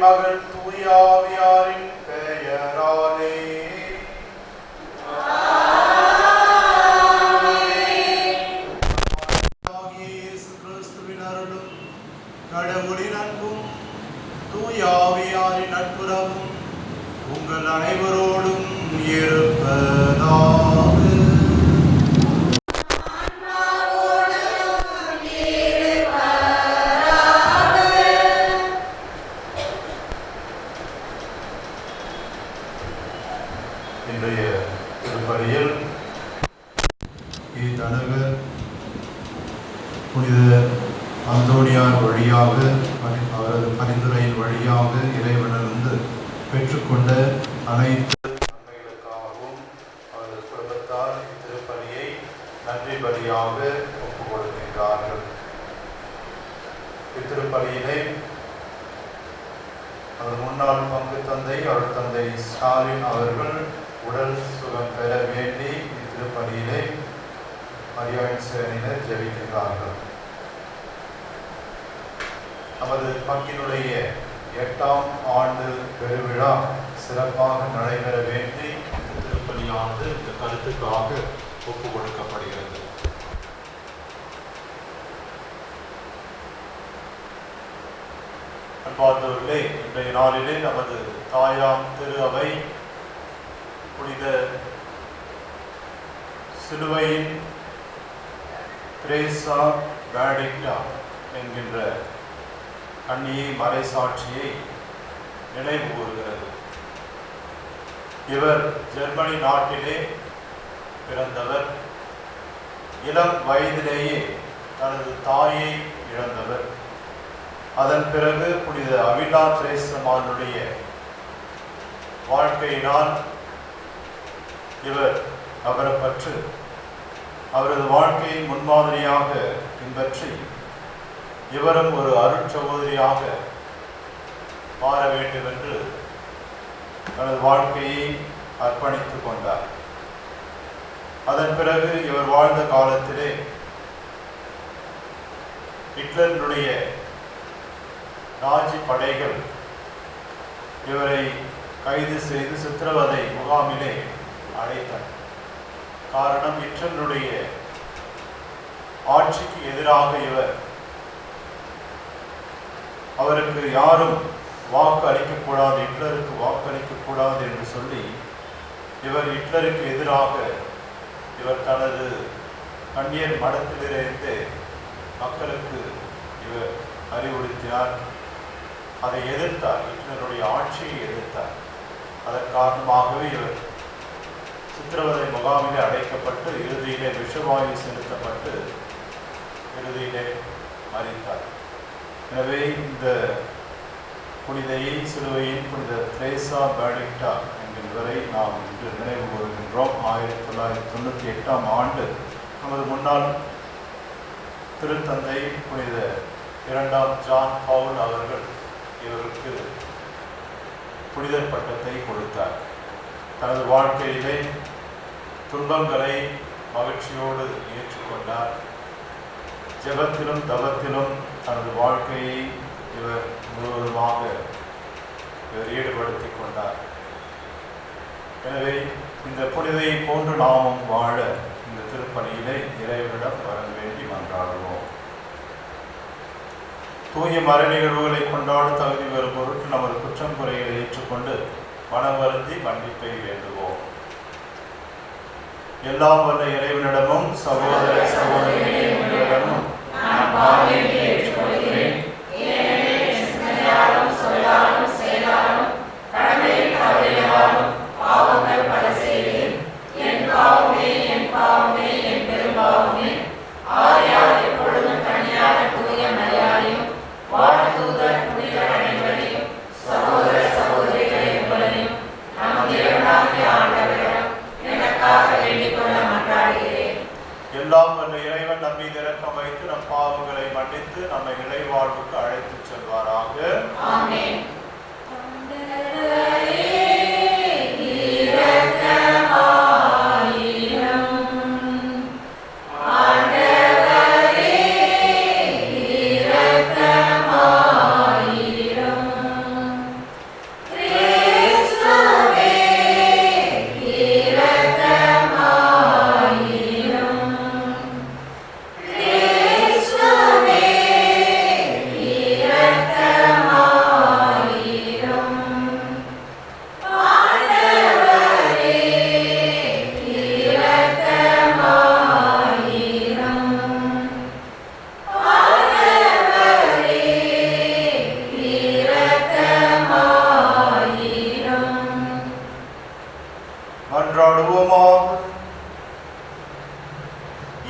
மகன் தூய ஆவியாரின் பெயராலே. இயேசு கிறிஸ்துவின் அருளும் கடவுளின் அன்பும் தூய ஆவியாரின் நட்புறவும் உங்கள் அனைவரோடும் இருப்பதாக. இன்றைய திருப்பலியில் தலைவர் புனித அந்தோனியார் வழியாக அவரது பரிந்துரையின் வழியாக இறைவனிலிருந்து பெற்றுக்கொண்ட அனைத்து நன்மைகளுக்காகவும் அவரது குடும்பத்தார் இத்திருப்பலியை நன்றி பலியாக ஒப்புக் கொடுக்கின்றார்கள். இத்திருப்பலியினை அவர் முன்னாள் பங்கு தந்தை அவர் தந்தை ஸ்டாலின் அவர்கள் உடல் சுகம் பெற வேண்டி இத்திருப்பலியிலே மரியாயின் சேனையினர் ஜெபிக்கின்றார்கள். நமது பங்கினுடைய 8ஆம் ஆண்டு பெருவிழா சிறப்பாக நடைபெற வேண்டி இந்த திருப்பலியானது இந்த கருத்துக்காக ஒப்புக் கொடுக்கப்படுகிறது. அன்பார்ந்தவர்களே, இன்றைய நாளிலே நமது தாயாம் திரு அவை புனித சிலுவையின் திரேசா பேடிக்டா என்கின்ற கன்னியை மறைசாட்சியை நினைவு கூறுகிறது. இவர் ஜெர்மனி நாட்டிலே பிறந்தவர். இளம் வயதிலேயே தனது தாயை இழந்தவர். அதன் பிறகு புனித அவிலா திரேசமானுடைய வாழ்க்கையினால் இவர் கவரப்பட்டு அவரது வாழ்க்கையை முன்மாதிரியாக பின்பற்றி இவரும் ஒரு அருட்சகோதரியாக மாற வேண்டும் என்று தனது வாழ்க்கையை அர்ப்பணித்துக் கொண்டார். அதன் பிறகு இவர் வாழ்ந்த காலத்திலே ஹிட்லருடைய நாஜி படைகள் இவரை கைது செய்து சித்திரவதை முகாமிலே அடைத்தனர். காரணம், ஹிட்லருடைய ஆட்சிக்கு எதிராக அவருக்கு யாரும் வாக்கு அளிக்கக்கூடாது, ஹிட்லருக்கு வாக்கு அளிக்கக்கூடாது என்று சொல்லி இவர் ஹிட்லருக்கு எதிராக தனது கன்னியர் மடத்திலிருந்து மக்களுக்கு இவர் அறிவுறுத்தினார். அதை எதிர்த்தார், ஹிட்லருடைய ஆட்சியை எதிர்த்தார். அதன் காரணமாகவே இவர் சித்திரவதை முகாமிலே அடைக்கப்பட்டு இறுதியிலே விஷவாயு செலுத்தப்பட்டு இறுதியிலே மரித்தார். எனவே இந்த புனிதையை சிலுவையின் புனித திரேசா பேடிக்டா என்கின்றவரை நாம் இன்று நினைவு கூறுகின்றோம். 1998ஆம் ஆண்டு நமது முன்னாள் திருத்தந்தை புனித 2ஆம் ஜான் பவுல் அவர்கள் இவருக்கு புனிதர் பட்டத்தை கொடுத்தார். தனது வாழ்க்கையிலே துன்பங்களை மகிழ்ச்சியோடு ஏற்றுக்கொண்டார். ஜெபத்திலும் தவத்திலும் தனது வாழ்க்கையை இவர் முழுவதுமாக ஈடுபடுத்திக் கொண்டார். எனவே இந்த புனிதையை போன்று நாமும் வாழ இந்த திருப்பலியிலே இறைவனிடம் வர வேண்டி மன்றாடுவோம். தூய மறை நிகழ்வுகளை கொண்டாட தகுதி பெறும் பொருட்டு நமது குற்றம் குறைகளை ஏற்றுக்கொண்டு மனம் வருந்தி மன்னிப்பை வேண்டுவோம். எல்லாம் வல்ல இறைவனிடமும் சகோதர சகோதரிகளிடமும் நான் பாவியை ஏற்றுக்கொள்கிறேன். சொல்லாலும் செயலாலும் கடமையில் தவறினாலும் பாவங்கள் பல செய்தேன். என் பாவமே என் பாவமே என் பெரும்பாவமே. ஆரியார் எப்பொழுதும் தனியாக தூய மலையாளியும் வாழ்தூதர் புனிதர் அனைவரையும் சகோதர சகோதரிகளை உங்களையும் நம் தேவனாகிய ஆண்டவரிடம் எனக்காக வேண்டிக் கொள்ள மன்றாடுகிறேன். எல்லாம் வல்ல இறைவன் நம்மை இரக்கம் வைத்து நம் பாவங்களை மன்னித்து நம்மை நிலைவாழ்வுக்கு அழைத்துச் செல்வாராக. ஆமென்.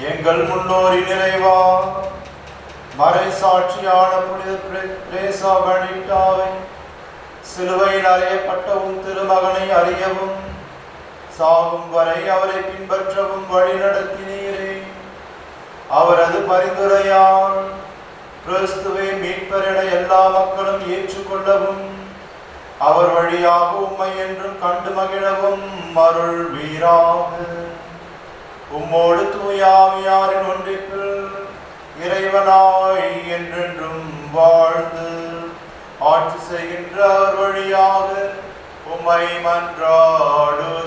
எங்கள் முன்னோரின் நிறைவா, மறை சாட்சியான புனித பிரேசா வழிட்டாவை சிலுவையில் அறையப்பட்ட உன் திருமகனை அறியவும் சாகும் வரை அவரை பின்பற்றவும் வழிநடத்தினீரே. அவரது பரிந்துரையால் கிறிஸ்துவை மீட்பர் என எல்லா மக்களும் ஏற்றுக்கொள்ளவும் அவர் வழியாக உம்மை என்றும் கண்டு மகிழவும் அருள் வீராக. உம்மோடு தூயாவியாரின் ஒன்றிப்பில் இறைவனாய் என்றென்றும் வாழ்ந்து ஆட்சி செய்கின்ற அவர் வழியாக உம்மை மன்றாடுகின்றோம்.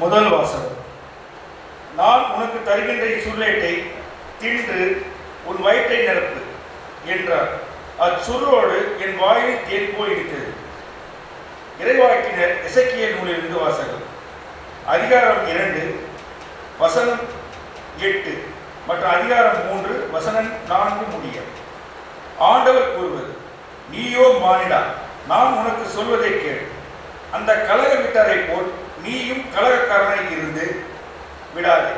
முதல் வாசகம். நான் உனக்கு தருகின்ற இச்சுருளேட்டை தின்று உன் வயிற்றை நிரப்பு என்றார். அச்சுருளோடு என் வாயில் தேன் போல் இடித்தது. இறைவாக்கினர் எசேக்கியேல் நூலிலிருந்து வாசகம். அதிகாரம் 2 வசனம் 8 மற்றும் அதிகாரம் 3 வசனம் 4 முடிய. ஆண்டவர் கூறுவது, நீயோ மானிடா, நான் உனக்கு சொல்வதை கேள். அந்த கலக விட்டாரை போல் நீயும் கலகக்காரனாய் இருந்து விடாதே.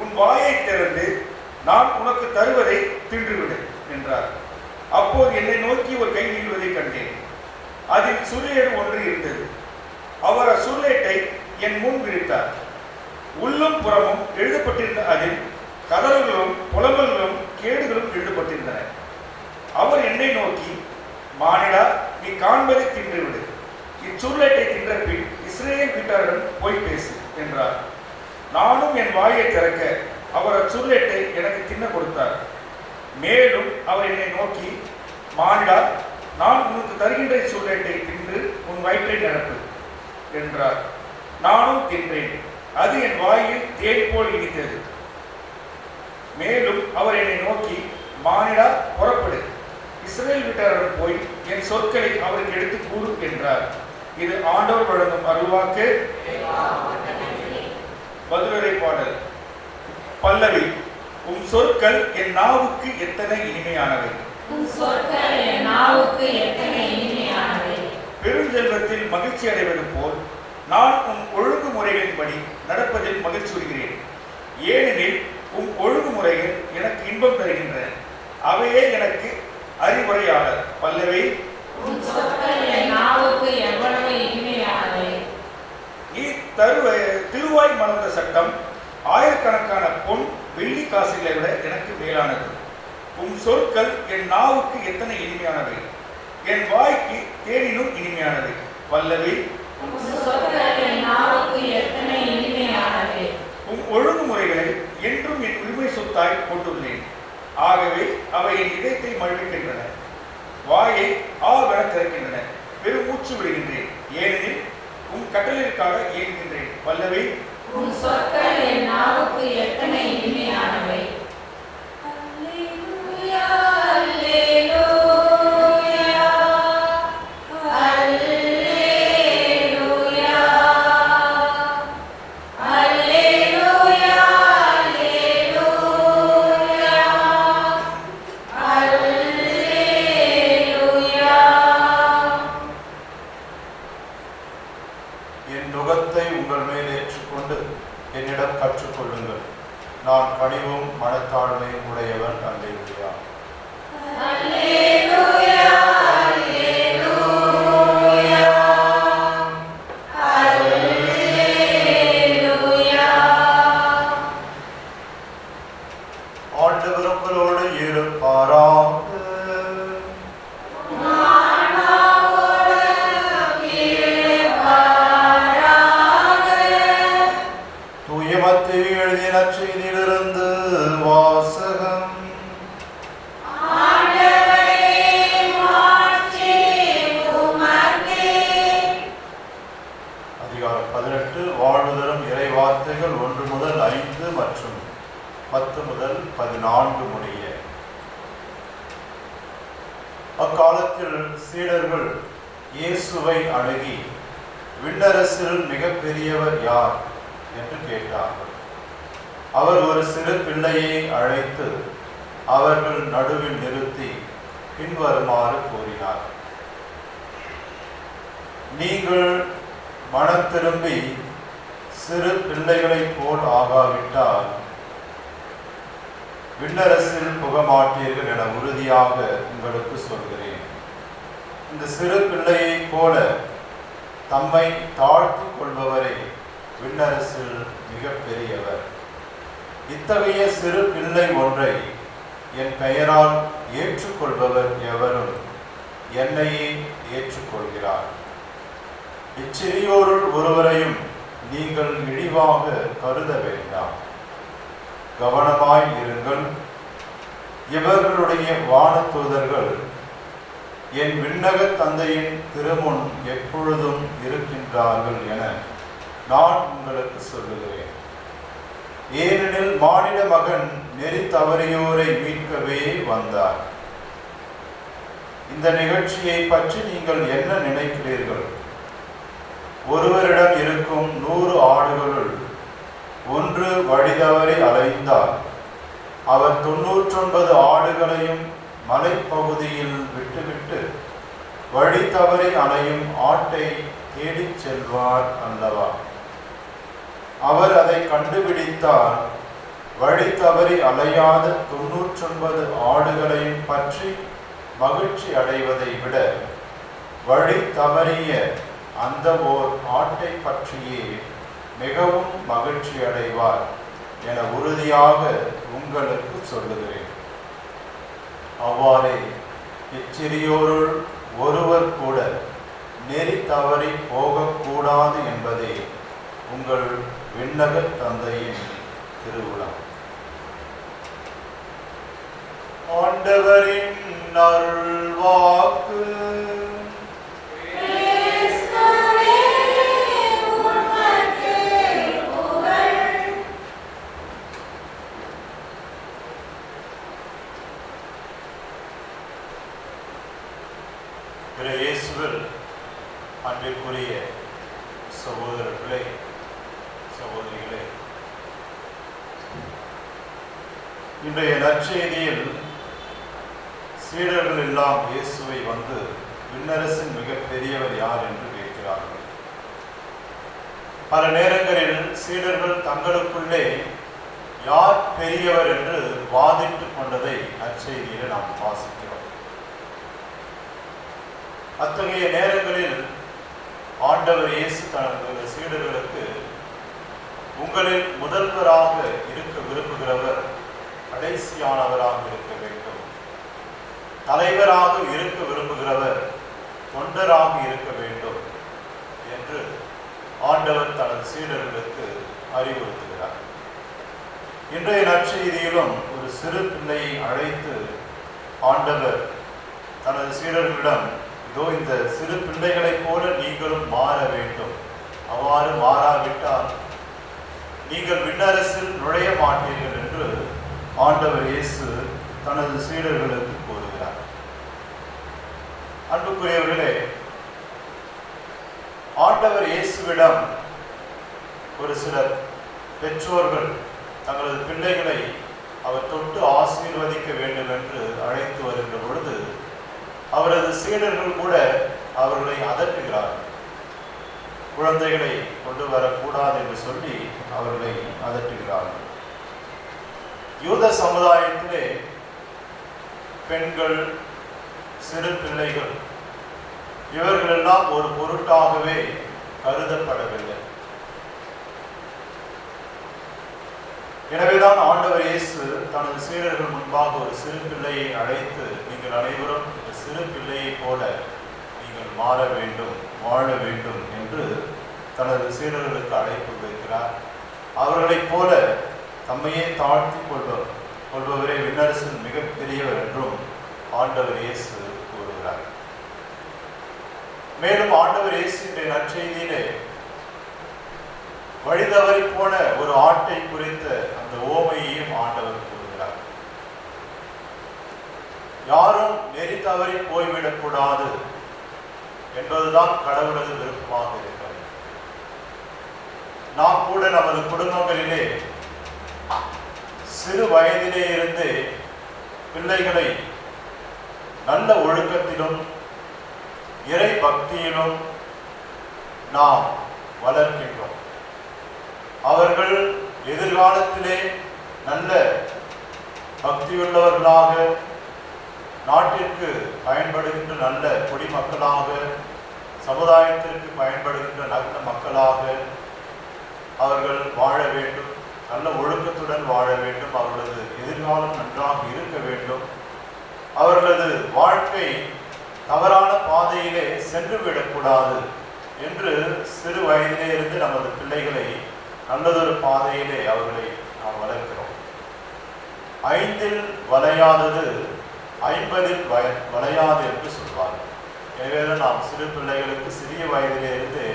உன் வாயை திறந்து நான் உனக்கு தருவதை தின்றுவிடு என்றார். அப்போது என்னை நோக்கி ஒரு கை நீள்வதை கண்டேன். அதில் சுருளேடு ஒன்று இருந்தது. அவர் அச்சுருளேட்டை என் முன் விரித்தார். உள்ளும் புறமும் எழுதப்பட்டிருந்த அதில் கதறுகளும் புலம்பல்களும் கேடுகளும் எழுதப்பட்டிருந்தன. அவர் என்னை நோக்கி, மானிடா, நீ காண்பதை தின்றுவிடு. இச்சுருளேட்டை தின்ற பின் இஸ்ரேல் வீட்டாரிடம் போய் பேசு என்றார். நானும் என் வாயை திறக்க அவர் அச்சுருளேட்டை எனக்கு தின்ன கொடுத்தார். மேலும் அவர் என்னை நோக்கி, மானிடா, நான் உனக்கு தருகின்ற இச்சுருளேட்டை தின்று உன் வயிற்றை நிரப்பு என்றார். நானும் தின்றேன். அது என் வாயில் தேன் போல் இனித்தது. மேலும் அவர் என்னை நோக்கி, மானிடா, புறப்படு, இஸ்ரேல் வீட்டாரிடம் போய் என் சொற்களை அவருக்கு எடுத்து கூறு என்றார். இது ஆண்டவர் வழங்கும் அருள்வாக்கு. பதிலுரை பாடல். பல்லவி. உம் சொற்கள் என் நாவுக்கு எத்தனை இனிமையானவை. பெருஞ்செல்வத்தில் மகிழ்ச்சி அடைவது போல் நான் உம் ஒழுங்குமுறைகளின்படி நடப்பதில் மகிழ்ச்சியுறுகிறேன். ஏனெனில் உம் ஒழுங்குமுறைகள் எனக்கு இன்பம் தருகின்றன. அவையே எனக்கு அறிவுரையாளர். பல்லவி. நீ திருவாய் மலர்ந்த சட்டம் ஆயிரக்கணக்கான பொன் வெள்ளி காசுகளை விட எனக்கு மேலானது. உம் சொற்கள் என் நாவுக்கு எத்தனை இனிமையானவை, என் வாய்க்கு தேனினும் இனிமையானவை. பல்லவி. உம் ஒழுங்குமுறைகளை என்றும் என் உரிமை சொத்தாய் கொண்டுள்ளேன். ஆகவே அவை என் இதயத்தை மகிழ்விக்கின்றன, வாயை ஆவென திறக்கின்றன. பெருமூச்சு விடுகின்றேன், ஏனெனில் உம் கட்டளைக்காக ஏங்குகின்றேன். பல்லவி. உம் சொற்கள் என் நாவுக்கு எத்தனை இனிமையானவை. என் நுகத்தை உங்கள் மேல் ஏற்றுக்கொண்டு என்னிடம் கற்றுக்கொள்ளுங்கள். நான் அக்காலத்தில் சீடர்கள் இயேசுவை அணுகி, விண்ணரசில் மிகப்பெரியவர் யார் என்று கேட்டார்கள். அவர் ஒரு சிறு பிள்ளையை அழைத்து அவர்கள் நடுவில் நிறுத்தி பின்வருமாறு கூறினார்: நீங்கள் மனம் திரும்பி சிறு பிள்ளைகளைப் போல் ஆகாவிட்டால் விண்ணரசில் புகமாட்டீர்கள் என உறுதியாக உங்களுக்கு சொல்கிறேன். இந்த சிறு பிள்ளையைப் போல தம்மை தாழ்த்திக் கொள்பவரை விண்ணரசில் மிக பெரியவர். இத்தகைய சிறு பிள்ளை ஒன்றை என் பெயரால் ஏற்றுக்கொள்பவர் எவரும் என்னையே ஏற்றுக்கொள்கிறார். இச்சிறியோருள் ஒருவரையும் நீங்கள் இழிவாக கருத வேண்டாம். கவனமாய் இருங்கள். இவர்களுடைய வானதூதர்கள் என் விண்ணக தந்தையின் திருமுன் எப்பொழுதும் இருக்கின்றார்கள் என நான் உங்களுக்கு சொல்லுகிறேன். ஏனெனில் மானிட மகன் நெறி தவறியோரை மீட்கவே வந்தார். இந்த நிகழ்ச்சியை பற்றி நீங்கள் என்ன நினைக்கிறீர்கள்? ஒருவரிடம் இருக்கும் 100 ஆடுகளுள் ஒன்று வழிதவறி அலைந்தால் அவர் 99 ஆடுகளையும் மலைப்பகுதியில் விட்டுவிட்டு வழி தவறி அலையும் ஆட்டை தேடிச் செல்வார் அல்லவா? அவர் அதை கண்டுபிடித்தால் வழி தவறி அலையாத 99 ஆடுகளையும் பற்றி மகிழ்ச்சி அடைவதை விட வழி தவறிய அந்த ஓர் ஆட்டை பற்றியே மிகவும் மகிழ்ச்சி அடைவார் என உறுதியாக உங்களுக்கு சொல்லுகிறேன். அவ்வாறே இச்சிறியோருள் ஒருவர் கூட நெறி தவறி போகக்கூடாது என்பதே உங்கள் விண்ணக தந்தையின் திருவுளம். ஆண்டவரின் அருள்வாக்கு. இயேசுவில் அன்பிற்குரிய சகோதரர்களே, சகோதரிகளே, இன்றைய நற்செய்தியில் சீடர்கள் எல்லாம் இயேசுவை வந்து விண்ணரசின் மிக பெரியவர் யார் என்று கேட்கிறார்கள். பல நேரங்களில் சீடர்கள் தங்களுக்குள்ளே யார் பெரியவர் என்று வாதிட்டுக் கொண்டதை நற்செய்தியில் நாம் வாசிக்கிறோம். அத்தகைய நேரங்களில் ஆண்டவர் இயேசு தனது சீடர்களுக்கு, உங்களில் முதல்வராக இருக்க விரும்புகிறவர் கடைசியானவராக இருக்க வேண்டும், தலைவராக இருக்க விரும்புகிறவர் தொண்டராக இருக்க வேண்டும் என்று ஆண்டவர் தனது சீடர்களுக்கு அறிவுறுத்துகிறார். இன்றைய நற்செய்தியிலும் ஒரு சிறு பிள்ளையை அழைத்து ஆண்டவர் தனது சீடர்களிடம், இதோ இந்த சிறு பிள்ளைகளைப் போல நீங்களும் மாற வேண்டும், அவ்வாறு மாறாவிட்டால் நீங்கள் விண்ணரசில் நுழைய மாட்டீர்கள் என்று ஆண்டவர் இயேசு தனது சீடர்களுக்கு கூறுகிறார். அன்புக்குரியவர்களே, ஆண்டவர் இயேசுவிடம் ஒரு சிலர் பெற்றோர்கள் தங்களது பிள்ளைகளை அவர் தொட்டு ஆசீர்வதிக்க வேண்டும் என்று அழைத்து வருகின்ற பொழுது அவரது சீடர்கள் கூட அவர்களை அதட்டுகிறார்கள். குழந்தைகளை கொண்டு வரக்கூடாது என்று சொல்லி அவர்களை அதட்டுகிறார்கள். யூத சமுதாயத்திலே பெண்கள், சிறு பிள்ளைகள் இவர்களெல்லாம் ஒரு பொருட்டாகவே கருதப்படவில்லை. எனவேதான் ஆண்டவர் இயேசு தனது சீடர்கள் முன்பாக ஒரு சிறு பிள்ளையை அழைத்து, நீங்கள் அனைவரும் இந்த சிறு பிள்ளையை போல நீங்கள் மாற வேண்டும், வாழ வேண்டும் என்று தனது சீடர்களுக்கு அழைப்பு வைக்கிறார். அவர்களைப் போல தம்மையே தாழ்த்தி கொள்பவரே விண்ணரசில் மிகப்பெரியவர் என்றும் ஆண்டவர் இயேசு கூறுகிறார். மேலும் ஆண்டவர் இயேசு இன்றைய நற்செய்தியிலே வழிதவறி போன ஒரு ஆட்டை குறித்த அந்த ஓமையையும் ஆண்டவர் கூறுகிறார். யாரும் நெறி தவறி போய்விடக்கூடாது என்பதுதான் கடவுளது விருப்பமாக இருக்கிறது. நாம் கூட நமது குடும்பங்களிலே சிறு வயதிலே இருந்தே பிள்ளைகளை நல்ல ஒழுக்கத்திலும் இறை பக்தியிலும் நாம் வளர்க்கின்றோம். அவர்கள் எதிர்காலத்திலே நல்ல பக்தியுள்ளவர்களாக, நாட்டிற்கு பயன்படுகின்ற நல்ல குடிமக்களாக, சமுதாயத்திற்கு பயன்படுகின்ற நல்ல மக்களாக அவர்கள் வாழ வேண்டும். நல்ல ஒழுக்கத்துடன் வாழ வேண்டும். அவர்களது எதிர்காலம் நன்றாக இருக்க வேண்டும். அவர்களது வாழ்க்கை தவறான பாதையிலே சென்று விடக்கூடாது என்று சிறு வயதிலே இருந்து நமது பிள்ளைகளை நல்லதொரு பாதையிலே அவர்களை நாம் வளர்க்கிறோம். 5இல் வளையாதது 50இல் வளையாது என்று சொல்வார்கள். எனவேதான் நாம் சிறு பிள்ளைகளுக்கு சிறிய வயதிலே இருந்து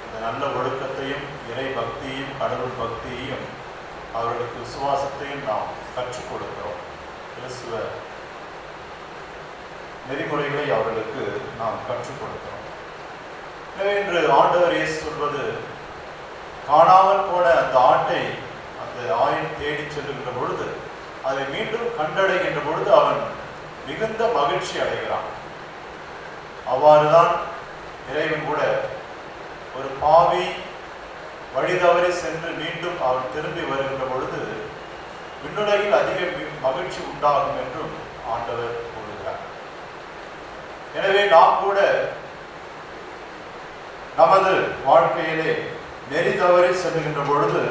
இந்த நல்ல ஒழுக்கத்தையும் இறை பக்தியையும் கடவுள் பக்தியையும் அவர்களுக்கு விசுவாசத்தையும் நாம் கற்றுக் கொடுக்கிறோம். கிறிஸ்துவ நெறிமுறைகளை அவர்களுக்கு நாம் கற்றுக் கொடுக்கிறோம். எனவே இன்று ஆண்டவர் இயேசு சொல்வது, காணாமல் போன அந்த ஆட்டை அந்த ஆயன் தேடி செல்லுகின்ற பொழுது, அதை மீண்டும் கண்டடைகின்ற பொழுது அவன் மிகுந்த மகிழ்ச்சி அடைகிறான். அவ்வாறுதான் இறைவன் கூட ஒரு பாவி வழி தவறி சென்று மீண்டும் அவன் திரும்பி வருகின்ற பொழுது விண்ணுலகில் அதிக மகிழ்ச்சி உண்டாகும் என்றும் ஆண்டவர் கூறுகிறார். எனவே நாம் கூட நமது வாழ்க்கையிலே நெறி தவறி செல்லுகின்ற பொழுது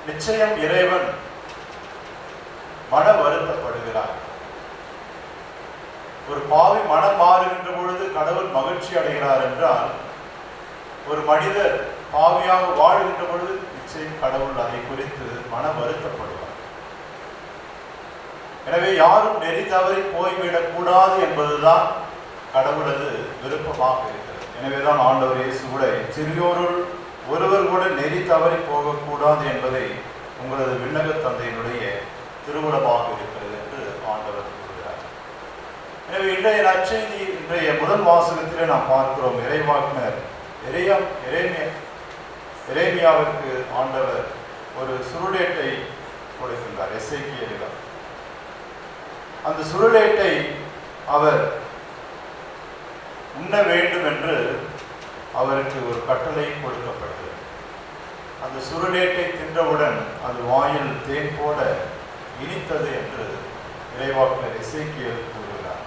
நிச்சயம் இறைவன் மன வருத்தப்படுகிறார். ஒரு பாவி மனம் மாறுகின்ற பொழுது கடவுள் மகிழ்ச்சி அடைகிறார் என்றால், ஒரு மனிதர் பாவியாக வாழ்கின்ற பொழுது நிச்சயம் கடவுள் அதை குறித்து மன வருத்தப்படுவார். எனவே யாரும் நெறி தவறி போய்விடக் கூடாது என்பதுதான் கடவுளது விருப்பமாக இருக்கிறது. எனவேதான் ஆண்டவர் இயேசு கூட சிறியோருள் ஒருவர் கூட நெறி தவறி போகக்கூடாது என்பதை உங்களது விண்ணக தந்தையினுடைய திருவுளமாக இருக்கிறது என்று ஆண்டவர் கூறுகிறார். எனவே இன்றைய நற்செய்தி, இன்றைய முதல் வாசகத்திலே நாம் பார்க்கிறோம், இறைவாக்கினர் எரேமியாவிற்கு ஆண்டவர் ஒரு சுருளேட்டை கொடுக்கின்றார். எசேக்கியேலிடம் அந்த சுருளேட்டை அவர் உண்ண வேண்டும் என்று அவருக்கு ஒரு கட்டளை கொடுக்கப்படுகிறது. அந்த சுருளேட்டை தின்றவுடன் அது வாயில் தேன் போல இனித்தது என்று இறைவாக்கினர் எசேக்கியேல் கூறுகிறார்.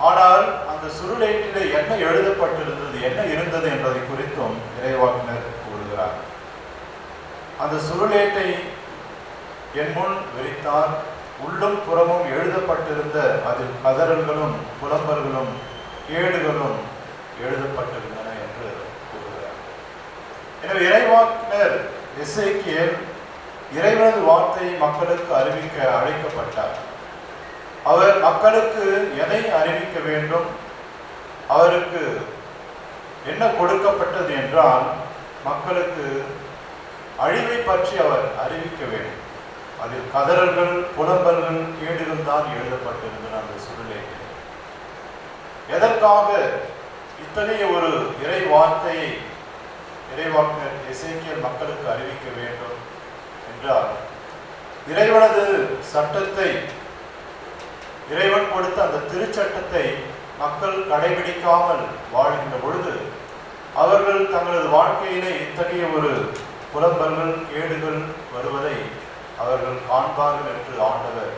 ஆனால் அந்த சுருளேட்டிலே என்ன எழுதப்பட்டிருந்தது, என்ன இருந்தது என்பதை குறித்தும் இறைவாக்கினர் கூறுகிறார். அந்த சுருளேட்டை என் முன் விரித்தார். உள்ளும் புறமும் எழுதப்பட்டிருந்த அதில் கதறல்களும் புலம்பல்களும் கேடுகளும் எழுதப்பட்டிருந்தன என்று கூறுகிறார். எனவே இறைவாக்கினர் எசேக்கியேல் இறைவனது வார்த்தையை மக்களுக்கு அறிவிக்க அழைக்கப்பட்டார். அவர் மக்களுக்கு எதை அறிவிக்க வேண்டும், அவருக்கு என்ன கொடுக்கப்பட்டது என்றால், மக்களுக்கு அழிவை பற்றி அவர் அறிவிக்க வேண்டும். அதில் கதறல்கள் புலம்பல்கள் கேடுகள் தான் எழுதப்பட்டிருந்தன அந்த சுருளேட்டில். எதற்காக இத்தகைய ஒரு இறை வார்த்தையை இறைவாக்கினர் எசேக்கியேல் மக்களுக்கு அறிவிக்க வேண்டும் என்றால், இறைவனது சட்டத்தை, இறைவன் கொடுத்த அந்த திருச்சட்டத்தை மக்கள் கடைபிடிக்காமல் வாழ்கின்ற பொழுது அவர்கள் தங்களது வாழ்க்கையிலே இத்தகைய ஒரு புலம்பல்கள் கேடுகள் வருவதை அவர்கள் காண்பார்கள் என்று ஆண்டவர்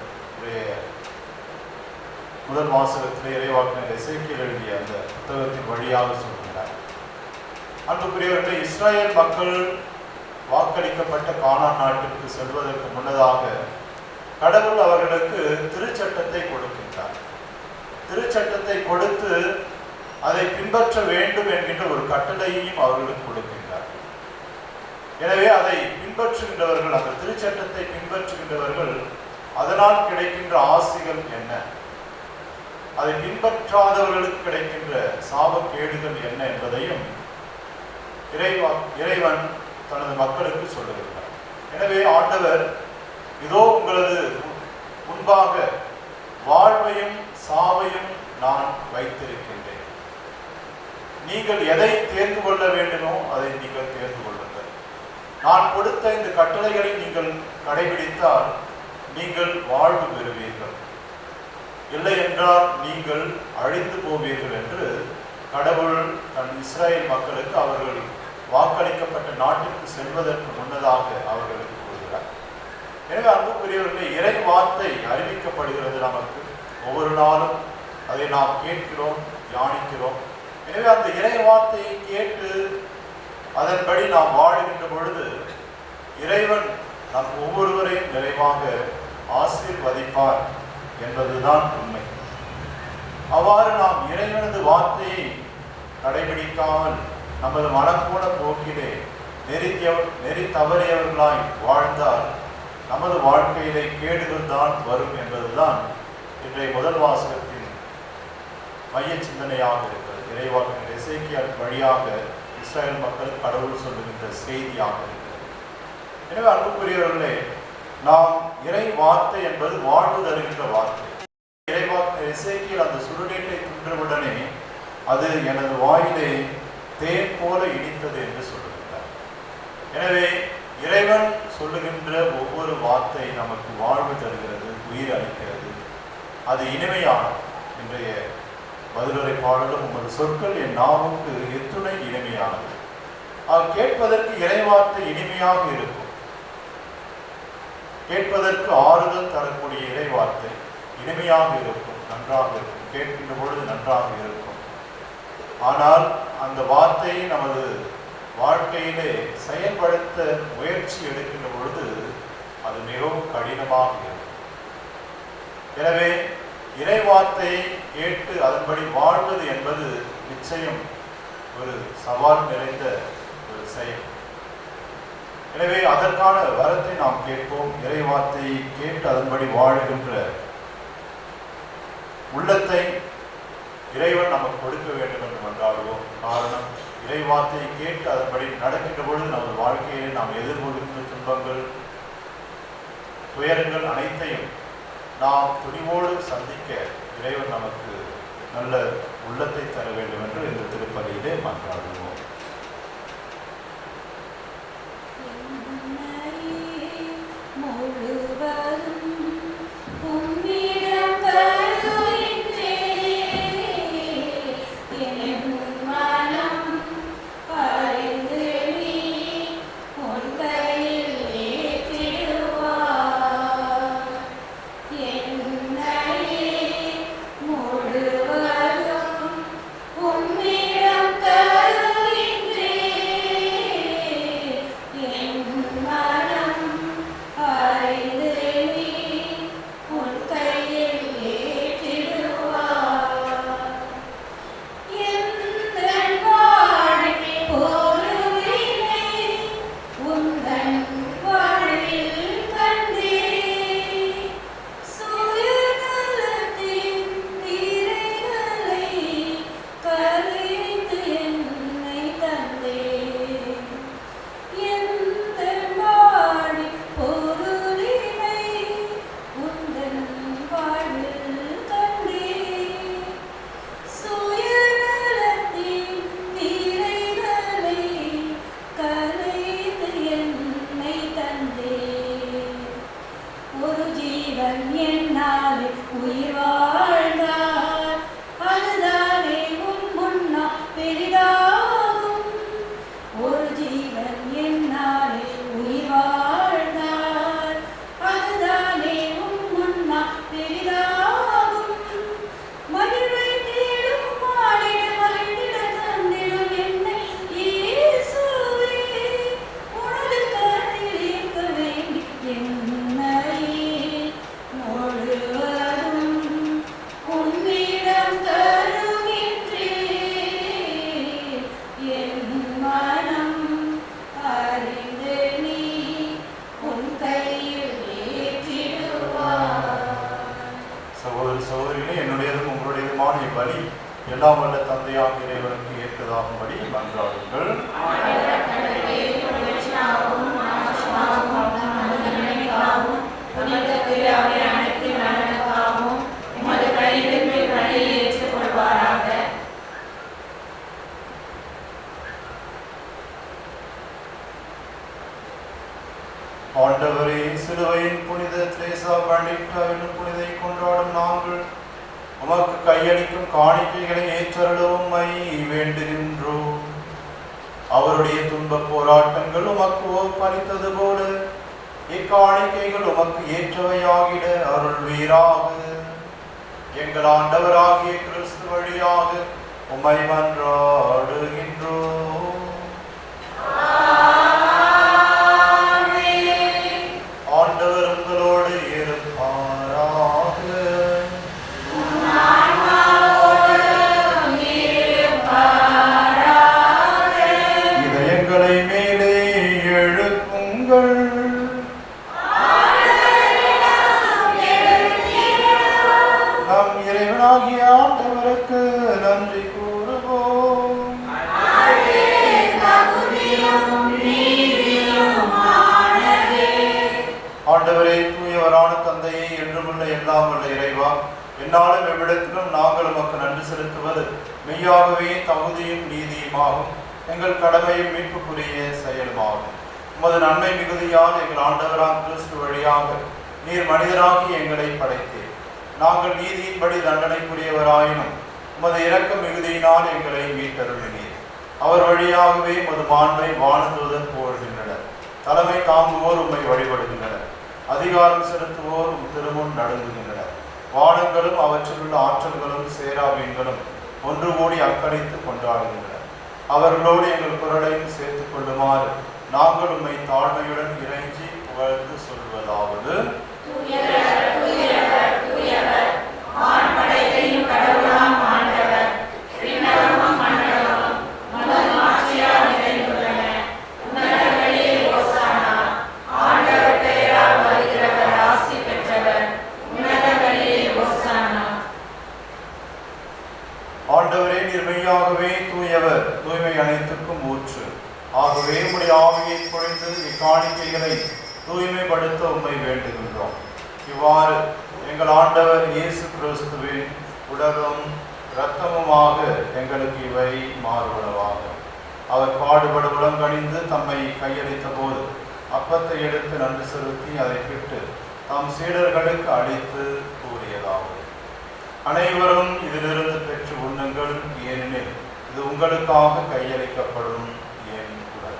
முதல் வாசகத்திலே இறைவாக்கினர் எசேக்கியேல் எழுதிய அந்த புத்தகத்தின் வழியாக சொல்கிறார். அன்புக்குரியவர்களே, இஸ்ரேல் மக்கள் வாக்களிக்கப்பட்ட கானான் நாட்டிற்கு செல்வதற்கு முன்னதாக கடவுள் அவர்களுக்கு திருச்சட்டத்தை கொடுக்கின்றார். திருச்சட்டத்தை கொடுத்து அதை பின்பற்ற வேண்டும் என்கின்ற ஒரு கட்டளையையும் அவர்களுக்கு கொடுக்கின்றார். எனவே அதை பின்பற்றுகின்றவர்கள், அந்த திருச்சட்டத்தை பின்பற்றுகின்றவர்கள், அதனால் கிடைக்கின்ற ஆசிகள் என்ன, அதை பின்பற்றாதவர்களுக்கு கிடைக்கின்ற சாபக்கேடுகள் என்ன என்பதையும் இறைவன் தனது மக்களுக்கு சொல்லுகிறார். எனவே ஆண்டவர், இதோ உங்களது முன்பாக நீங்கள் எதை தேர்ந்து கொள்ள வேண்டுமோ அதை நீங்கள் தேர்ந்து கொள்ளுங்கள். நான் கொடுத்த இந்த கட்டளைகளை நீங்கள் கடைபிடித்தால் நீங்கள் வாழ்வு பெறுவீர்கள், இல்லை என்றால் நீங்கள் அழிந்து போவீர்கள் என்று கடவுள் தன் இஸ்ரேல் மக்களுக்கு அவர்கள் வாக்களிக்கப்பட்ட நாட்டிற்கு செல்வதற்கு முன்னதாக அவர்களுக்கு கூறுகிறார். எனவே அன்புக்குரியவர்களே, இறை வார்த்தை அறிவிக்கப்படுகிறது நமக்கு. ஒவ்வொரு நாளும் அதை நாம் கேட்கிறோம், தியானிக்கிறோம். எனவே அந்த இறை வார்த்தையை கேட்டு அதன்படி நாம் வாழுகின்ற பொழுது இறைவன் நம் ஒவ்வொருவரையும் நிறைவாக ஆசீர்வதிப்பார் என்பதுதான் உண்மை. அவ்வாறு நாம் இறைவனது வார்த்தையை கடைபிடிக்காமல் நமது மனப்போன போக்கிலே நெறி தவறியவர்களாய் வாழ்ந்தால் நமது வாழ்க்கையிலே கேடுகள் தான் வரும் என்பதுதான் இன்றைய முதல் வாசகத்தின் மைய சிந்தனையாக இருக்கிறது. இறைவாக்கினர் எசேக்கியால் வழியாக இஸ்ரேல் மக்கள் கடவுள் சொல்லுகின்ற செய்தியாக இருக்கிறது. எனவே அன்புக்குரியவர்களே, நாம் இறை வார்த்தை என்பது வாழ்வு தருகின்ற வார்த்தை. இறைவாக்கினர் எசேக்கியால் அந்த சுடுநீட்டை தின்றவுடனே அது எனது வாயிலே தேன் போல இனித்தது என்று சொல்லுகின்றார். எனவே இறைவன் சொல்லுகின்ற ஒவ்வொரு வார்த்தை நமக்கு வாழ்வு தருகிறது, உயிர் அளிக்கிறது, அது இனிமையானது. இன்றைய பதிலுரை பாடலும் உமது சொற்கள் என் நாவுக்கு எத்துணை இனிமையானது. கேட்பதற்கு இறைவார்த்தை இனிமையாக இருக்கும், கேட்பதற்கு ஆறுதல் தரக்கூடிய இறைவார்த்தை இனிமையாக இருக்கும், நன்றாக இருக்கும், கேட்கின்ற பொழுது நன்றாக இருக்கும். ஆனால் அந்த வார்த்தையை நமது வாழ்க்கையிலே செயல்படுத்த முயற்சி எடுக்கின்ற பொழுது அது மிகவும் கடினமாக இருக்கும். எனவே இறை வார்த்தையை கேட்டு அதன்படி வாழ்வது என்பது நிச்சயம் ஒரு சவால் நிறைந்த ஒரு செயல். எனவே அதற்கான வரத்தை நாம் கேட்போம். இறை வார்த்தையை கேட்டு அதன்படி வாழுகின்ற உள்ளத்தை இறைவன் நமக்கு கொடுக்க வேண்டும் என்று கொண்டாடுவோம். காரணம், இறை வார்த்தையை கேட்டு அதன்படி நடக்கின்ற பொழுது நமது வாழ்க்கையிலே நாம் எதிர்கொள்கின்ற துன்பங்கள், துயரங்கள் அனைத்தையும் நாம் துணிவோடு சந்திக்க இறைவன் நமக்கு நல்ல உள்ளத்தை தர வேண்டும் என்று இந்த திருப்பலியிலே மன்றாடுவோம். எல்லாம் வல்ல தந்தையாக இறைவனுக்கு ஏற்றதாகும்படி மன்றாடுங்கள். உமக்கு கையளிக்கும் காணிக்கைகளை ஏற்றருளும் உம்மை வேண்டுகின்றோம். அவருடைய துன்ப போராட்டங்கள் உமக்கு ஒப்பளித்தது போல இக்காணிக்கைகள் உமக்கு ஏற்றவையாகிட அருள்வீராக. எங்கள் ஆண்டவராகிய கிறிஸ்து வழியாக உம்மை மன்றாடுகின்றோம். ஆண்டவர் உங்களோடு இருப்பாராக. இதயங்களை மேலே எழுப்புங்கள். நம் இறைவனாகிய ஆண்டவருக்கு நன்றி கூறுவோம். ஆண்டவரே, தூயவரான தந்தையை, என்றுமுள்ள எல்லாம் உள்ள இறைவா, என்னாலும் எவ்விடத்திலும் நாங்கள் உமக்கு நன்றி செலுத்துவது மெய்யாகவே தகுதியும் நீதியுமாகும், எங்கள் கடமையும் மீட்புக்குரிய செயலுமாகும். உமது நன்மை மிகுதியால் எங்கள் ஆண்டவராம் கிறிஸ்து வழியாக நீர் மனிதராகி எங்களை படைத்தீர். நாங்கள் நீதியின்படி தண்டனைக்குரியவராயினும் உமது இரக்க மிகுதியினால் எங்களை மீட்டருளினீர். அவர் வழியாகவே உமது மாண்பை வானதூதர் புகழ்கின்றனர். தலைமை தாங்குவோர் உம்மை வழிபடுகின்றனர். அதிகாரம் செலுத்துவோர் உம் திருமுன் நடுங்குகின்றனர். வானங்களும் அவற்றிலுள்ள ஆற்றல்களும் சேராபீன்களும் ஒன்று கூடி அக்களித்து கொண்டாடுகின்றனர். அவர்களோடு எங்கள் குரலையும் சேர்த்துக் கொள்ளுமாறு நாங்கள் உம்மை தாழ்மையுடன் இறைஞ்சி புகழ்ந்து சொல்வதாவது: ஆண்டவரே, நீர் மெய்யாகவே தூயவர், தூய்மை அனைத்துக்கும் ஊற்று. ஆகவே உம்முடைய ஆவியை பொழிந்து இக்காணிக்கைகளை தூய்மைப்படுத்த உம்மை வேண்டுகின்றோம். இவ்வாறு எங்கள் ஆண்டவர் இயேசு கிறிஸ்துவின் உடலும் இரத்தமுமாக எங்களுக்கு இவை மாறுபடவாக. அவர் பாடுபட உளங்கணிந்து தம்மை கையளித்த போது அப்பத்தை எடுத்து நன்றி செலுத்தி அதை பிட்டு தம் சீடர்களுக்கு அளித்து கூறியதாவது: அனைவரும் இதிலிருந்து பெற்று உண்ணுங்கள், ஏனெனில் இது உங்களுக்காக கையளிக்கப்படும் என் உடல்.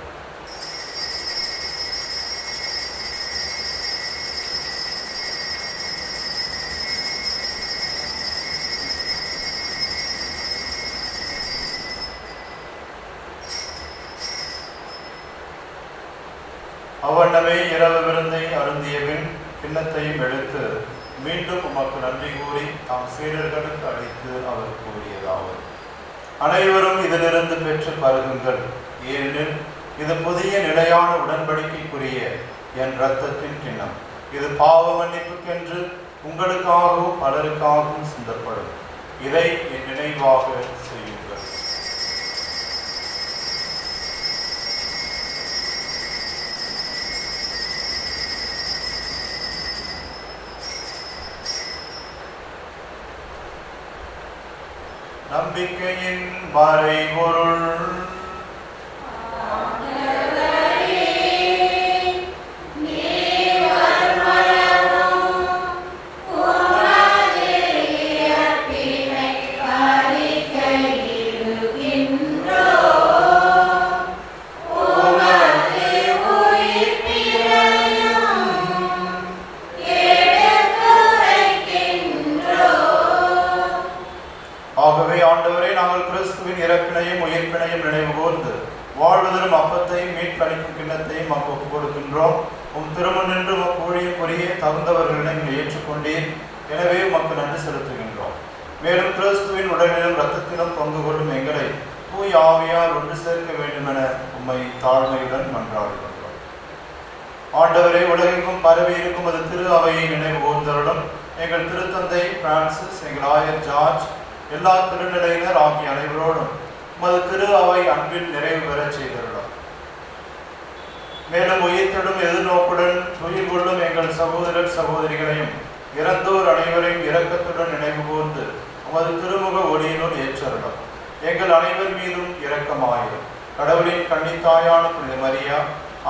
அவ்வண்ணமே இரவு விருந்தை அருந்தியபின் கிண்ணத்தையும் எடுத்து மீண்டும் உமக்கு நன்றி கூறி தாம் சீடர்களுக்கு அளித்து அவர் கூறியதாவது: அனைவரும் இதிலிருந்து பெற்று பருகுங்கள், ஏனெனில் இது புதிய நிலையான உடன்படிக்கைக்குரிய என் இரத்தத்தின் கிண்ணம். இது பாவ மன்னிப்புக்கென்று உங்களுக்காகவும் பலருக்காகவும் சிந்தப்படும். இதை என் நினைவாக செய்யுங்கள். நம்பிக்கையின் மறைபொருள். ஆகவே ஆண்டவரே, நாங்கள் கிறிஸ்துவின் இறப்பினையும் உயிர்ப்பினையும் நினைவு கூர்ந்து வாழ்வதலும் அப்பத்தையும் மீட்பளிக்கும் கிண்ணத்தையும் நமக்கு ஒப்புக் கொடுக்கின்றோம். உம் திருமண் நின்று உமக்கு ஊழியம் புரிய தகுந்தவர்களிடம் நீங்கள் ஏற்றுக்கொண்டீர். எனவே உமக்கு நன்றி செலுத்துகின்றோம். மேலும் கிறிஸ்துவின் உடலிலும் இரத்தத்திலும் பங்கு கொள்ளும் எங்களை தூய் ஆவியார் ஒன்று சேர்க்க வேண்டுமென உம்மை தாழ்மையுடன் மன்றாடுகின்றோம். ஆண்டவரே, உலகெங்கும் பரவி இருக்கும் அது திரு அவையை நினைவு கூர்ந்தருடன் எங்கள் திருத்தந்தை பிரான்சிஸ், எங்கள் ஆயர் ஜார்ஜ், எல்லா திருநிலையினர் ஆகிய அனைவரோடும் உமது திரு அவை அன்பில் நிறைவு பெறச் செய்திருந்தோம். மேலும் உயிர்த்தெடும் எதிர்நோக்குடன் துயில் கொள்ளும் எங்கள் சகோதரர் சகோதரிகளையும் இறந்தோர் அனைவரையும் இரக்கத்துடன் நினைவு கூர்ந்து உமது திருமுக ஒளியினுள் ஏற்றருளும். எங்கள் அனைவர் மீதும் இரக்கமாயிரும். கடவுளின் கன்னித்தாயான புனித மரியா,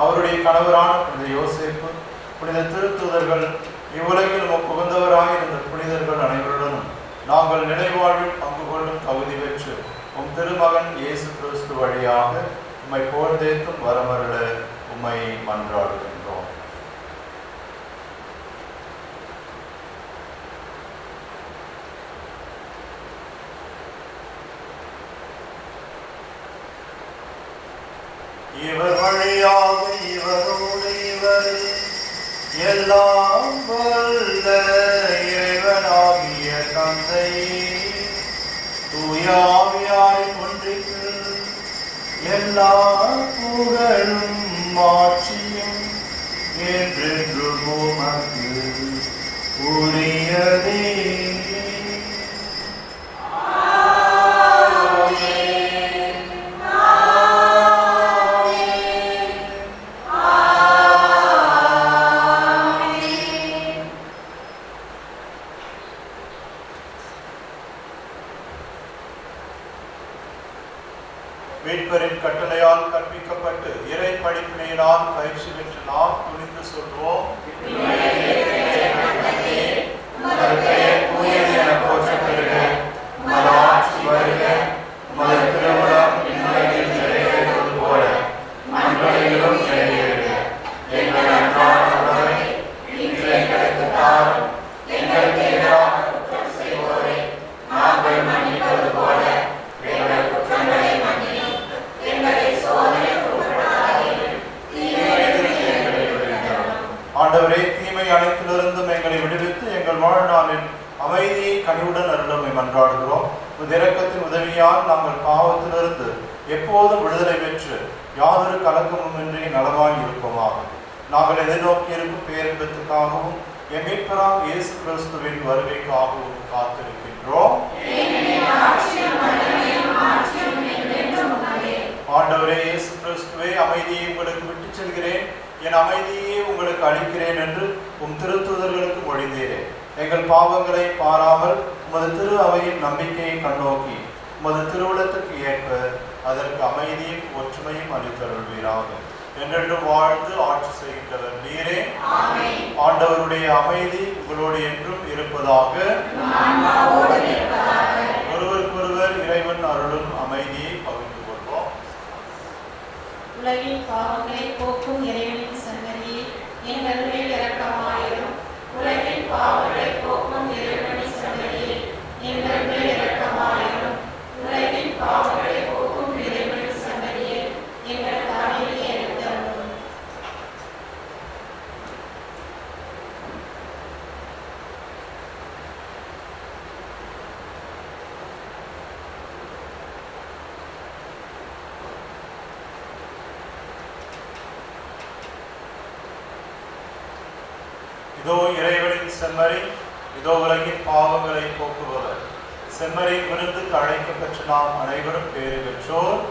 அவருடைய கணவரான புனித யோசேப்பு, புனித திருத்தூதர்கள், இவ்வுலகில் உமக்கு உகந்தவராய் இருந்த புனிதர்கள் அனைவருடனும் நாங்கள் நிலைவாழ்வில் பங்கு கொள்ளும் தகுதி பெற்று உம் திருமகன் இயேசு கிறிஸ்து வழியாக உம்மை போர்ந்தேத்தும் வரமருள உம்மை மன்றாடுகின்றோம். இவர் வழியாக இவரோடு இவரில் எல்லாம் வல்ல இறைவனாகிய தந்தை தூய ஆவியாரின் ஒன்றிற்கு எல்லா புகழும் மாட்சியும் என்றென்றும் உமக்கு உரியதே. மீட்பரின் கட்டளையால் கற்பிக்கப்பட்டு இறை படிப்பினையினால் பயிற்சி பெற்று நாம் துணிந்து சொல்வோம். தூயது என போற்றப்படுக, உமது ஆட்சி வருக, உமது திருவுளம் விண்ணுலகில் நிறைவேறுவது போல மண்ணுலகிலும் நிறைவேறுக. எங்கள் அன்றாட உணவை இன்று எங்களுக்கு தாரும். எங்களுக்கு எதிராக குற்றம் செய்வோரை நாங்கள் மன்னிப்பது போல எங்கள் குற்றங்களை மன்னியும். எங்களை சோதனைக்கு உட்படுத்தாதேயும், தீமையிலிருந்து எங்களை விடுவித்தருளும். ஆண்டவரே, தீமை அனைத்திலிருந்தும் எங்களை விடுவித்து எங்கள் வாழ்நாளில் அமைதியை கனிவுடன் அருளுமை மன்றாடுகிறோம். இரக்கத்தின் உதவியால் நாங்கள் பாவத்திலிருந்து எப்போதும் விடுதலை பெற்று யாதொரு கலக்கமுமின்றி நலமாய் இருப்போமாக. நாங்கள் எதிர்நோக்கி இருக்கும் பேரின்பத்துக்காகவும் என் மீட்பராம் இயேசு கிறிஸ்துவின் வருகைக்காகவும் காத்திருக்கின்றோம். ஆண்டவரே இயேசு கிறிஸ்துவே, அமைதியை உங்களுக்கு விட்டு செல்கிறேன், என் அமைதியை உங்களுக்கு அளிக்கிறேன் என்று உம் திருத்தூதர்களுக்கு மொழிந்தீரே. எங்கள் பாவங்களை பாராமல் உமது திரு அவையின் நம்பிக்கையை கண்ணோக்கி உமது திருவுளத்துக்கு ஏற்ப அதற்கு அமைதியும் ஒற்றுமையும் அளித்தருள்வீராக. என்றென்றும் வாழ்ந்து ஆட்சி செய்கின்றவர் நீரே. ஆண்டவருடைய அமைதி உங்களோடு என்றும் இருப்பதாக. ஒருவருக்கொருவர் இறைவன் அருளும் அமைதியை பகிர்ந்து கொள்வோம். உலகின் பாவங்களை போக்கும் இறைவனின் சன்னதியே, எங்கள் மேல் இரக்கமாயிரும். உலகின் பாவங்களை போக்கும் இறைவனின் சன்னதியே, எங்கள் மேல் இரக்கமாயிரும். உலகின் பாவங்களை போக்கும் இறைவனின் சன்னதியே, எங்கள் தாழ்மையை எடுத்தருளும். இதோ இறைவனின் செம்மறி, இதோ உலகின் பாவங்களை போக்குபவர். செம்மறி விருந்துக்கு அழைக்கப்பெற்ற நாம் அனைவரும் பேறு பெற்றோர்.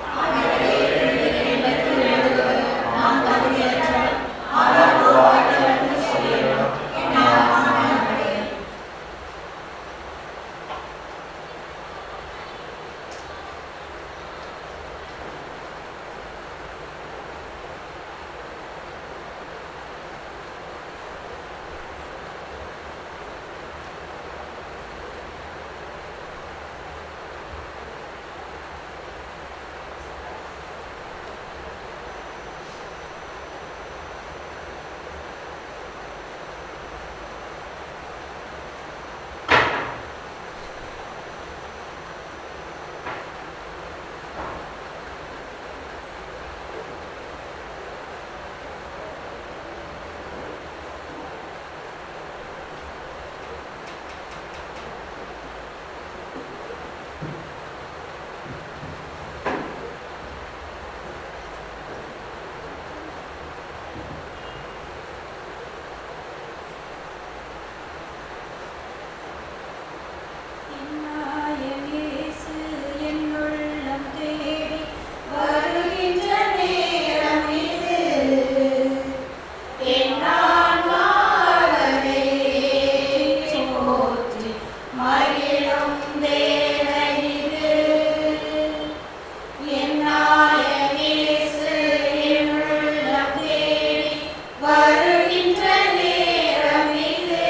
வருகின்ற நேரம் இது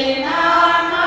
என் ஆன்மா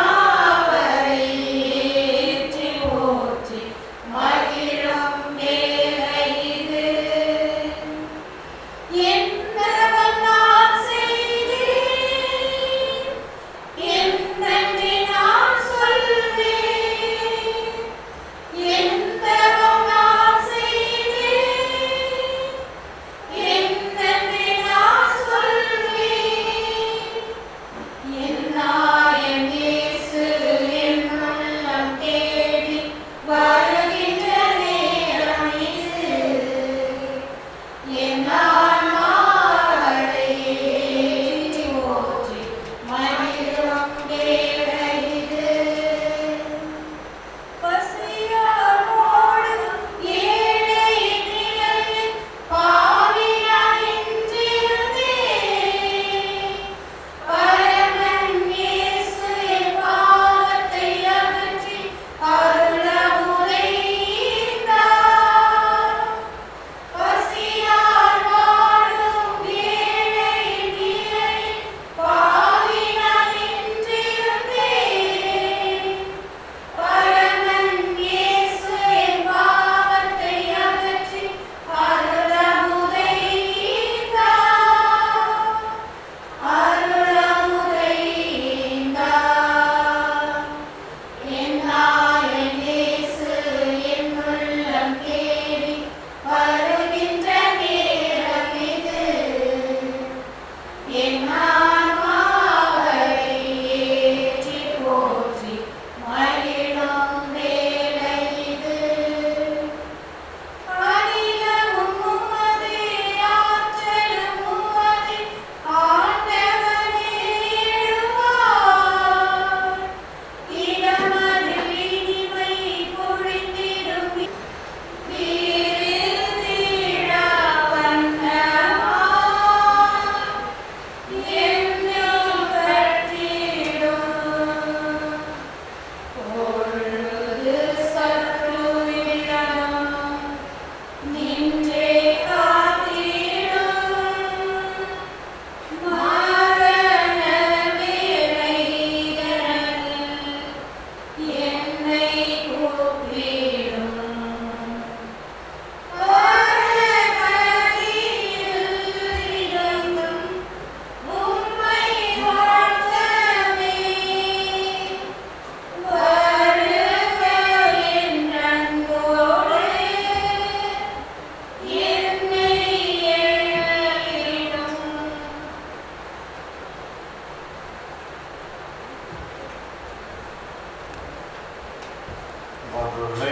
பெற்றோர்களே,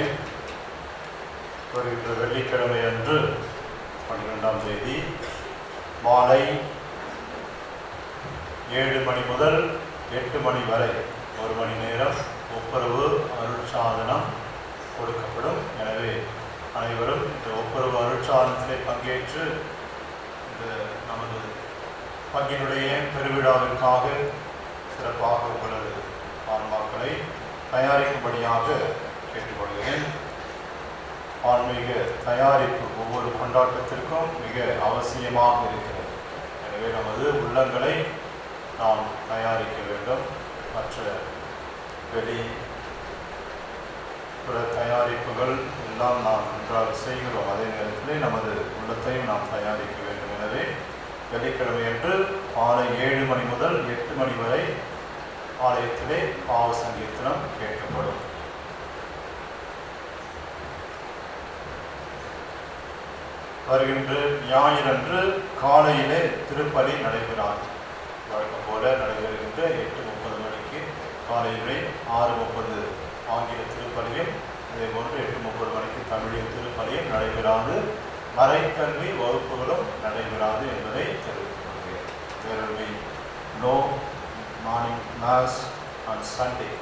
வருகின்ற வெள்ளிக்கிழமை அன்று 12ஆம் தேதி மாலை 7 மணி முதல் 8 மணி வரை 1 மணி நேரம் ஒப்புரவு அருட்சாதனம் கொடுக்கப்படும். எனவே அனைவரும் இந்த ஒப்புரவு அருட்சாதனத்திலே பங்கேற்று இந்த நமது பங்கினுடைய பெருவிழாவிற்காக சிறப்பாக உங்களது ஆன்மாக்களை தயாரிக்கும்படியாக கேட்டுக்கொள்கிறேன். ஆன்மீக தயாரிப்பு ஒவ்வொரு கொண்டாட்டத்திற்கும் மிக அவசியமாக இருக்கிறது. எனவே நமது உள்ளங்களை நாம் தயாரிக்க வேண்டும். மற்ற வெளிப்புற தயாரிப்புகள் எல்லாம் நாம் நன்றாக செய்கிறோம். அதே நேரத்தில் நமது உள்ளத்தையும் நாம் தயாரிக்க வேண்டும். எனவே வெள்ளிக்கிழமை அன்று மாலை 7 மணி முதல் 8 மணி வரை ஆலயத்திலே பாவ சங்கீர்த்தனம் கேட்கப்படும். வருகின்ற ஞாயிறன்று காலையிலே திருப்பலி நடைபெறாது. வழக்கம் போல நடைபெறுகின்ற 8:30 மணிக்கு காலையிலே 6:30 ஆங்கில திருப்பலியும் அதேபோன்று 8:30 மணிக்கு தமிழின் திருப்பலியும் நடைபெறாது. மறைக்கல்வி வகுப்புகளும் நடைபெறாது என்பதை தெரிவித்துக் கொள்கிறேன். There will be no morning mass on Sunday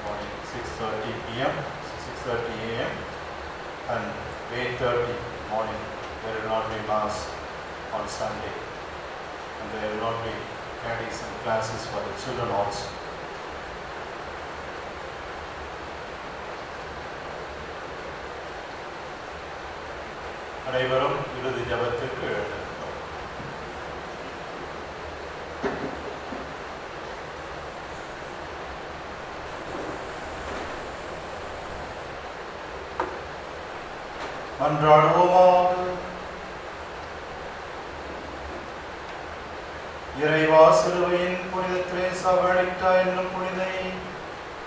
morning 6:30 p.m. 6:30 a.m. and 8:30 morning. There will not be mass on Sunday, and there will not be catechism classes for the children also. அனைவரும் இறுதி ஜபத்திற்கு எழுந்திருக்கிறோம். மன்றாடுவோமாக. இறைவா, சிலுவையின் புனித திரேசா வெளியிட்டா என்னும் புனிதை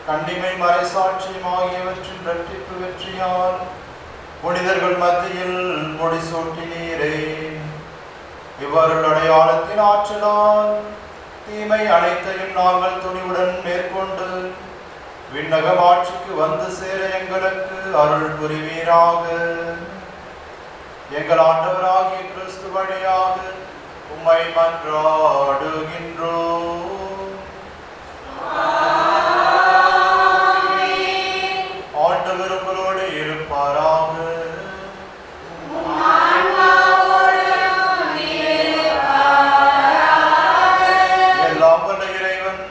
கண்டிமை மறைசாட்சியம் ஆகியவற்றின் இரட்டிப்பு வெற்றியால் புனிதர்கள் மத்தியில் முடிசூட்டினீரே. இவர்கள் அடையாளத்தின் ஆற்றலால் தீமை அனைத்தையும் நாங்கள் துணிவுடன் மேற்கொண்டு விண்ணகம் ஆட்சிக்கு வந்து சேர எங்களுக்கு அருள் புரிவீராக. எங்கள் ஆண்டவராகிய கிறிஸ்து வழியாக உம்மை மன்றாடுகின்றோம். ஆண்டவர் உங்களோடு இருப்பாராக. எல்லாம் வல்ல இறைவன்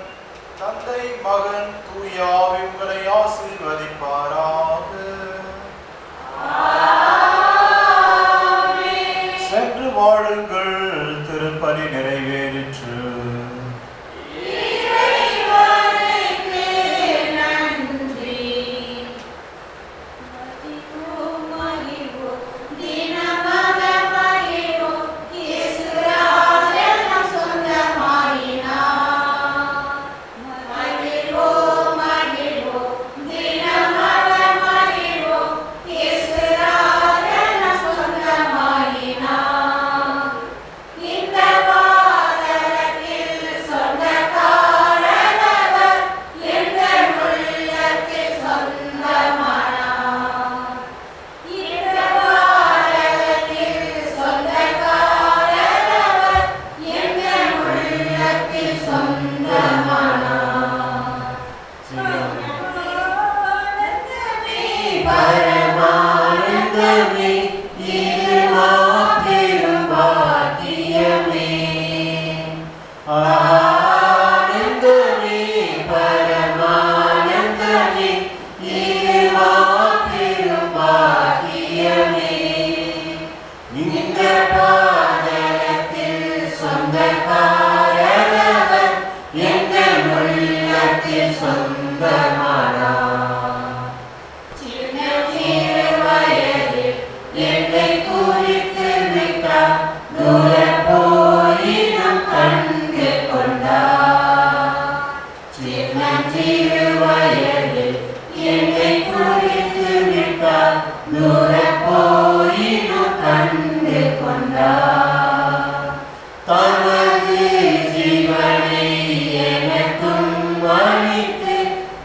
தந்தை, மகன், தூய ஆவி உங்களை ஆசீர்வதிப்பாராக. சென்று வாழுங்கள். திருப்பலி நிறைவேறிற்று.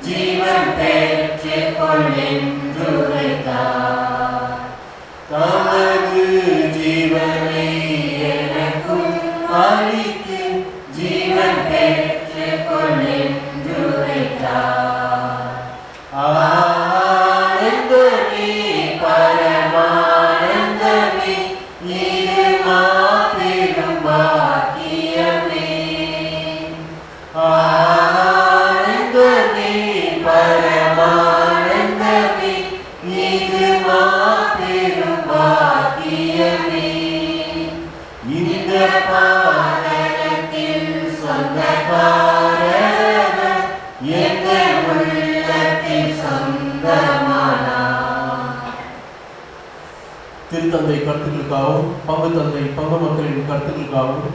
ஜீவன் பெற்றுக் கொள்ளின் வைத்தார். தமது ஜீவனை எனக்கும் அளித்து ஜீவன் பெற்றுக் கொள்ளென்று வைத்தார். ஆனந்தமே பரமானந்தமே இது மாபெரும் பாக்கியமே. ஆனந்தமே பரமானந்தமே இது மாபெரும் பாக்கியமே. இந்த பாதகத்தில் சொந்தக்காரர் எங்கள் உள்ளத்தில் சொந்தமானார். திருத்தந்தை கருத்துக்களுக்காகவும் பங்கு தந்தை பங்கு மக்களின் கருத்துக்களுக்காகவும்